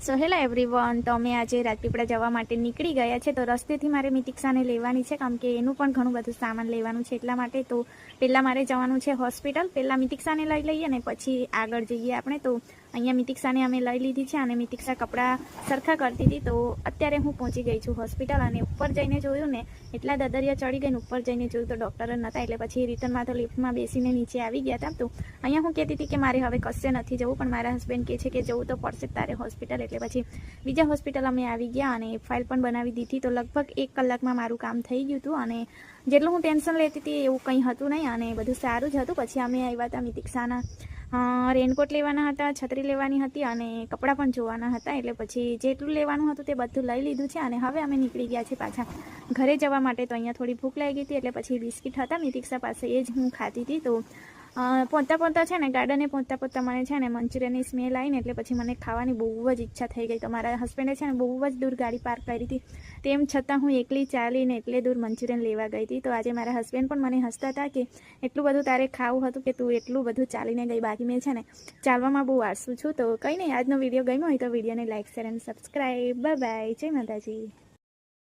So hello everyone, તો અમે આજે રાજપીપળા જવા માટે નીકળી ગયા છે. તો રસ્તેથી મારે મિતિક્ષાને લેવાની છે, કારણ કે એનું પણ ઘણું બધું સામાન લેવાનું છે. એટલા માટે તો પહેલાં મારે જવાનું છે હોસ્પિટલ. પહેલાં મિતિક્ષાને લઈ લઈએ ને પછી આગળ જઈએ આપણે. તો અહીંયા મિતિક્ષાને અમે લઈ લીધી છે અને મિતિક્ષા કપડાં સરખા કરતી હતી. તો અત્યારે હું પહોંચી ગઈ છું હોસ્પિટલ અને ઉપર જઈને જોયું ને એટલા દદરિયા ચડી ગઈને ઉપર જઈને જોયું તો ડૉક્ટર જ નહોતા. એટલે પછી રિટર્નમાં તો લિફ્ટમાં બેસીને નીચે આવી ગયા હતા. તો અહીંયા હું કહેતી હતી કે મારે હવે કશે નથી જવું, પણ મારા હસબન્ડ કહે છે કે જવું તો પડશે તારે હોસ્પિટલ. એટલે પછી બીજા હોસ્પિટલ અમે આવી ગયા અને ફાઇલ પણ બનાવી દીધી. તો લગભગ 1 કલાકમાં મારું કામ થઈ ગયું હતું અને જેટલું હું ટેન્શન લેતી હતી એવું કંઈ હતું નહીં અને બધું સારું જ હતું. પછી અમે આવ્યા હતા મિતિક્ષાના રેનકોટ લેવાના હતા, છત્રી લેવાની હતી અને કપડાં પણ જોવાના હતા. એટલે પછી જેટલું લેવાનું હતું તે બધું લઈ લીધું છે અને હવે અમે નીકળી ગયા છીએ પાછા ઘરે જવા માટે. તો અહીંયા થોડી ભૂખ લાગી હતી એટલે પછી બિસ્કિટ હતા મિતિક્ષા પાસે, એ જ હું ખાતી હતી. તો પહોંચતા છે ને ગાર્ડને પહોંચતા મને છે ને મંચુરિયનની સ્મેલ આવીને એટલે પછી મને ખાવાની બહુ જ ઈચ્છા થઈ ગઈ. તો મારા હસબન્ડે છે ને બહુ જ દૂર ગાડી પાર્ક કરી હતી, તેમ છતાં હું એકલી ચાલીને એટલે દૂર મંચુરિયન લેવા ગઈ હતી. તો આજે મારા હસબન્ડ પણ મને હસતા હતા કે એટલું બધું તારે ખાવું હતું કે તું એટલું બધું ચાલીને ગઈ. બાકી મેં છે ને ચાલવામાં બહુ આળસુ છું. તો કંઈ નહીં, આજનો વિડીયો ગમ્યો હોય તો વિડીયોને લાઇક, શેર અને સબસ્ક્રાઈબ. બાય બાય, જય માતાજી.